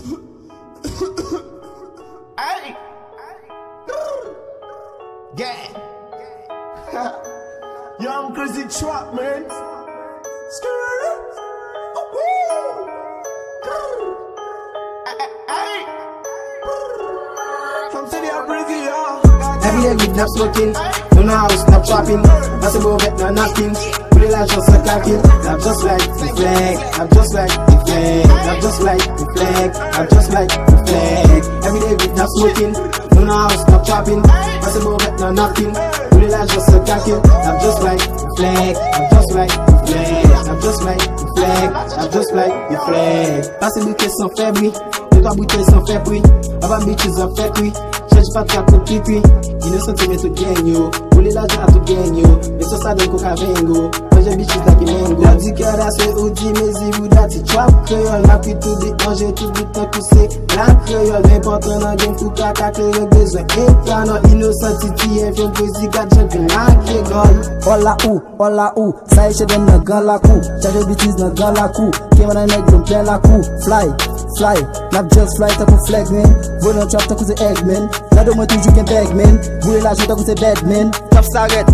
Hey! Gang! Young crazy trap, man! Come to the breezy, Every day we not smoking, no know how to stop trapping. That's about vet, no knocking. Put it like just a cacking. I'm just like the flag, I'm just like the flag, I'm just like the flag, I'm just like the flag. Every day we not smoking, no know how to stop trapping. That's about vet, no knocking. Put it like just a cacking. I'm just like the flag, I'm just like the flag, I'm just like the flag, I'm just like the flag. Passe bouquet sans faire bruit, deux trois bouteilles sans faire bruit. Avant bitches en fait bruit. Cherche pas de cap au pipi, innocent mais tout gagne yo. Voulez l'argent à tout gagne yo. Mais ça ça donne coca vengo. Moi j'ai bitches da qui mengo. La dit que la c'est Audi mais si vous dati trap créole. M'a pris tout des manger tout le temps poussé. La créole l'important dans game tout caca créole besoin. Et pas non innocent titi et fait poésie gadget que la créole. Hola ou, ça y est dans le grand la cou. Charge bitches dans grand la cou. Qui va dans nègre plein la cou. Fly, not just fly t'as pour flag man. Volant trap t'as pour c'est egg man. La de moi toujours qu'un bag man. Voulez l'argent t'as pour c'est bad man. Chop s'arrête,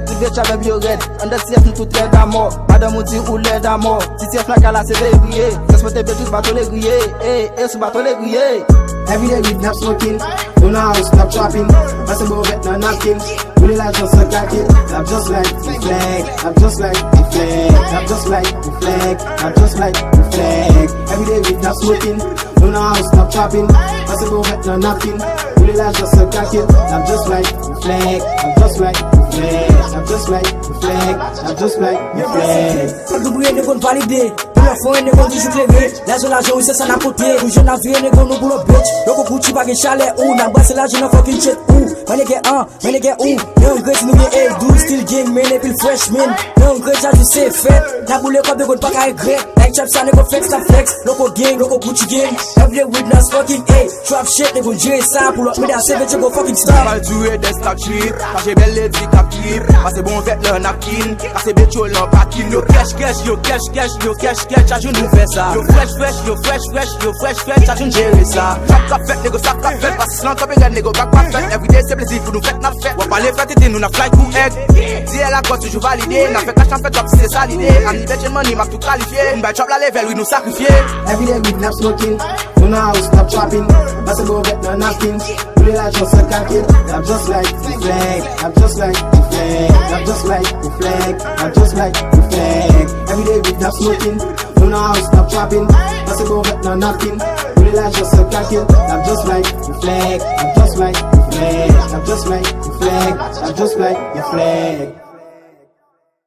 tout le chap est violette. En de siècle tout l'air d'amour. Madame ou dit ou l'air d'amour. Si c'est la cala c'est dégrillé. Transporter bien tout bateau les grillé. Eh, sous bateau les grillé. Every day we not smoking, no know how to stop trapping. Passe about vet, no knocking. Voulez l'argent sans cacking. I'm just like the flag, I'm just like the flag, I'm just like the flag, I'm just like the flag. Every day we not smoking, no know how to stop trapping. Passe about vet, no knocking. Voulez l'argent sans cacking. I'm just like the flag, I'm just like the flag, I'm just like the flag, I'm just like the flag. Pas de bruit, négro validé. Pour le fond, négro du éclairé. L'argent, oui, c'est ça n'a côté. Pour jeune navire, négro, nous pour le bitch. Loco Gucci, pas de chalet ou. N'a pas c'est l'argent, n'a fucking shit ou. Man, nigga, ou. Young Grace, nous bien, hey, do still game, man, et puis le freshman. Young Grace, j'ai sais fait. N'a boulé quoi de good, pas qu'à regret. Like trap, ça, négro flex, ça flex. Loco gang, loco Gucci gang. Every day with us fucking, hey. Trap shit, négro, j'ai ça. Pour l'autre, mais dans 7, tu go fucking stop. Mal joué des statues, quand j'ai belle dit captive. Parce que bon fait le napkin, parce que bécho l'en patin. Yo cash, ajoute nous fait ça. Yo fresh, ajoute gérer ça. Chap fait, négo ça fait, parce que sinon top et négo back pas fait. Everyday c'est plaisir pour nous fait n'a fait. On parler fait et nous n'a fly coup egg. Si elle a quoi toujours validé, n'a fait cash en fait top c'est ça l'idée. Anniversaire money m'a tout qualifié. Une belle chop la level, oui nous sacrifier. Every day we not smoking, no know how to stop trapping. Passe about vet, no knocking. Voulez l'argent sans cacking. I'm just like the flag, I'm just like the flag, I'm just like the flag, I'm just like the flag. Every day we not smoking, no know how to stop trapping. Passe about vet, no knocking. Voulez l'argent sans cacking. I'm just like the flag, I'm just like the flag, I'm just like the flag, I'm just like the flag.